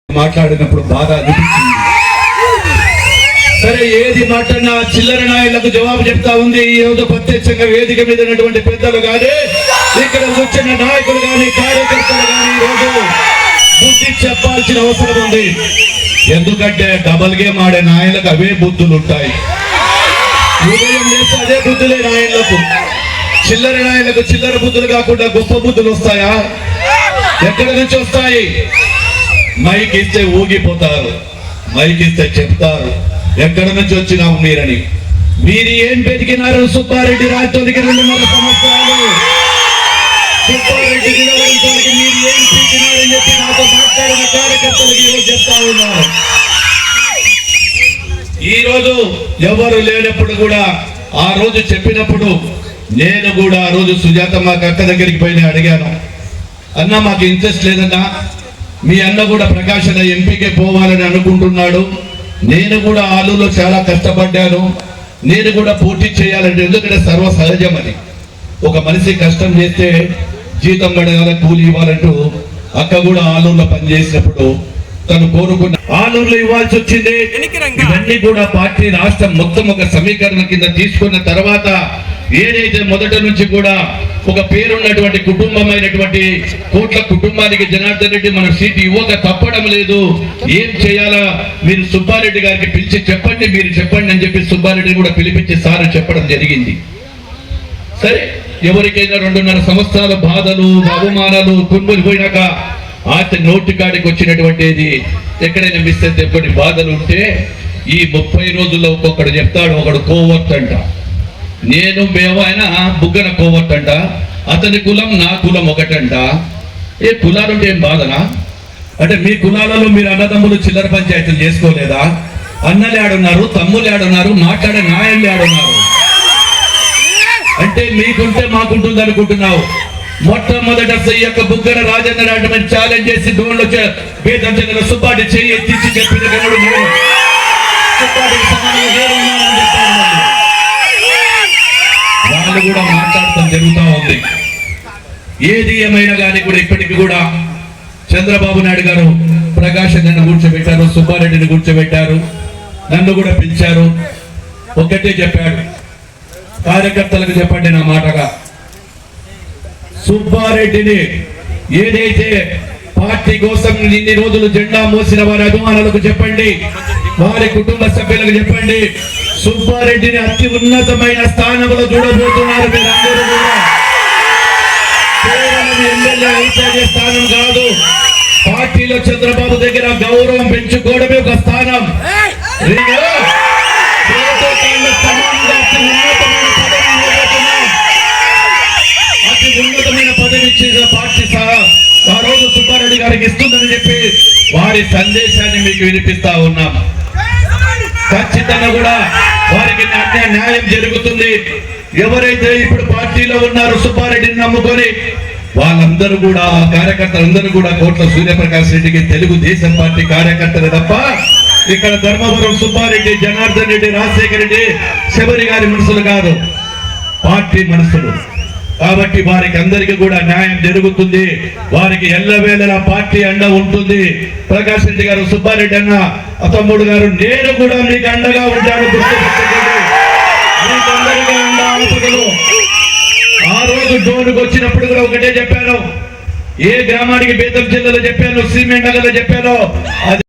మాట్లాడినప్పుడు బాగా అనిపించింది. సరే, ఏది మాట్లాడినా చిల్లర నాయకులకు జవాబు చెప్తా ఉంది. ఈ రోజు ప్రత్యక్షంగా వేదిక మీద ఉన్నటువంటి పెద్దలు కానీ, ఇక్కడ వచ్చిన నాయకులు కానీ, కార్యకర్తలు కానీ ఈ రోజు బుద్ధి చెప్పాల్సిన అవసరం ఉంది. ఎందుకంటే డబల్ గేమ్ ఆడే నాయకులకు అవే బుద్ధులు ఉంటాయి. ఉదయం చేస్తే అదే బుద్ధులే నాయకులకు. చిల్లర నాయకులకు చిల్లర బుద్ధులు కాకుండా గొప్ప బుద్ధులు వస్తాయా? ఎక్కడి నుంచి వస్తాయి? మైక్ ఇస్తే ఊగిపోతారు, మైక్ ఇస్తే చెప్తారు ఎక్కడి నుంచి వచ్చినావు మీరని. మీరు ఏం పెరిగినారు? సుబ్బారెడ్డి రాజ్యానికి 2.5 సంవత్సరాలు. సుబ్బారెడ్డి నిలవడంతోనికి మీరు ఏం పెరిగినారని చెప్పి నాతో మాట్లాడిన కార్యకర్తలకు ఈరోజు చెప్తా ఉన్నారు. ఈ రోజు ఎవరు లేనప్పుడు కూడా ఆ రోజు చెప్పినప్పుడు నేను కూడా ఆ రోజు సుజాత మా అక్క దగ్గరికి పోయి అడిగాను, అన్న మాకు ఇంట్రెస్ట్ లేదన్నా, మీ అన్న కూడా ప్రకాశం ఎంపీకే పోవాలని అనుకుంటున్నాడు, నేను కూడా ఆలూరులో చాలా కష్టపడ్డాను, నేను కూడా పోటీ చేయాలంటే, ఎందుకంటే సర్వ సహజం అని. ఒక మనిషి కష్టం చేస్తే జీతం పడగాల కూలి ఇవ్వాలంటూ అక్క కూడా ఆలూరులో పనిచేసినప్పుడు తను కోరుకున్న ఆలూరులో ఇవ్వాల్సి వచ్చింది. ఇవన్నీ కూడా పార్టీ రాష్ట్రం మొత్తం ఒక సమీకరణ కింద తీసుకున్న తర్వాత ఏదైతే మొదటి నుంచి కూడా ఒక పేరున్నటువంటి కుటుంబమైనటువంటి కోట్ల కుటుంబానికి జనార్దన్ రెడ్డి మనం సీటు ఇవ్వక తప్పడం లేదు, ఏం చేయాలా మీరు సుబ్బారెడ్డి గారికి పిలిచి చెప్పండి, మీరు చెప్పండి అని చెప్పి సుబ్బారెడ్డి కూడా పిలిపించి సార్ చెప్పడం జరిగింది. సరే, ఎవరికైనా 2.5 సంవత్సరాల బాధలు అవమానాలు కొనుగోలు పోయినాక ఆస్తి నోటికాడికి వచ్చినటువంటిది ఎక్కడైనా మిస్ అయితే కొన్ని బాధలు ఉంటే ఈ 30 రోజుల్లో ఒక్కొక్కడు చెప్తాడు. ఒకడు కోవర్ట్ అంట, నేను మేమైనా బుగ్గన కోవర్ట్ అంట, అతని కులం నా కులం ఒకటంట. ఏ కులాలుంటే ఏం బాధనా? అంటే మీ కులాలలో మీరు అన్నదమ్ములు చిల్లర పంచాయతీలు చేసుకోలేదా? అన్నలు ఆడున్నారు, తమ్ములు ఆడున్నారు, మాట్లాడే నాయన్లు ఆడున్నారు. అంటే మీకుంటే మాకుంటుంది అనుకుంటున్నావు. మొట్టమొదట యొక్క బుగ్గన రాజేంద్ర రెడ్డి ఛాలెంజ్ చేసి డోన్లో బేదం చెందిన సుబ్బారెడ్డి చెయ్యి ఎత్తించి చెప్పిన వాళ్ళు కూడా మాట్లాడటం జరుగుతూ ఉంది. ఏది ఏమైనా కానీ కూడా ఇప్పటికి కూడా చంద్రబాబు నాయుడు గారు ప్రకాశం నన్ను కూర్చోబెట్టారు, సుబ్బారెడ్డిని కూర్చోబెట్టారు, నన్ను కూడా పిలిచారు. ఒక్కటే చెప్పాడు, కార్యకర్తలకు చెప్పండి నా మాటగా, సుబ్బారెడ్డిని ఏదైతే పార్టీ కోసం ఇన్ని రోజులు జెండా మోసిన వారి అభిమానులకు చెప్పండి, వారి కుటుంబ సభ్యులకు చెప్పండి, సుబ్బారెడ్డిని అతి ఉన్నతమైన స్థానంలో చూడబోతున్నారు మీరందరూ కూడా. కేవలం ఎమ్మెల్యే అయితే స్థానం కాదు, పార్టీలో చంద్రబాబు దగ్గర గౌరవం పెంచుకోవడమే ఒక స్థానం. అతి ఉన్నతమైన పదవి ఇచ్చిన పార్టీ సహా ఆ రోజు సుబ్బారెడ్డి గారికి ఇస్తుందని చెప్పి వారి సందేశాన్ని మీకు వినిపిస్తా ఉన్నాం. ఖచ్చితంగా కూడా వారికి న్యాయం జరుగుతుంది. ఎవరైతే ఇప్పుడు పార్టీలో ఉన్నారో సుబ్బారెడ్డిని నమ్ముకొని వాళ్ళందరూ కూడా, కార్యకర్తలందరూ కూడా కోట్ల సూర్యప్రకాష్ రెడ్డికి తెలుగుదేశం పార్టీ కార్యకర్తలు తప్ప ఇక్కడ ధర్మవరం సుబ్బారెడ్డి, జనార్దన్ రెడ్డి, రాజశేఖర రెడ్డి, శబరి గారి మనుషులు కాదు, పార్టీ మనుషులు. కాబట్టి వారికి అందరికీ కూడా న్యాయం జరుగుతుంది. వారికి ఎల్లవేళలా పార్టీ అండ ఉంటుంది. ప్రకాష్ రెడ్డి గారు, సుబ్బారెడ్డి అన్న తమ్ముడు గారు, నేను కూడా మీకు అండగా ఉంటాను. ఆ రోజు డోన్కి వచ్చినప్పుడు కూడా ఒకటే చెప్పాను, ఏ గ్రామానికి బేతం జిల్లాలో చెప్పాను, సిమెంట్ నగర్లో చెప్పాను, అది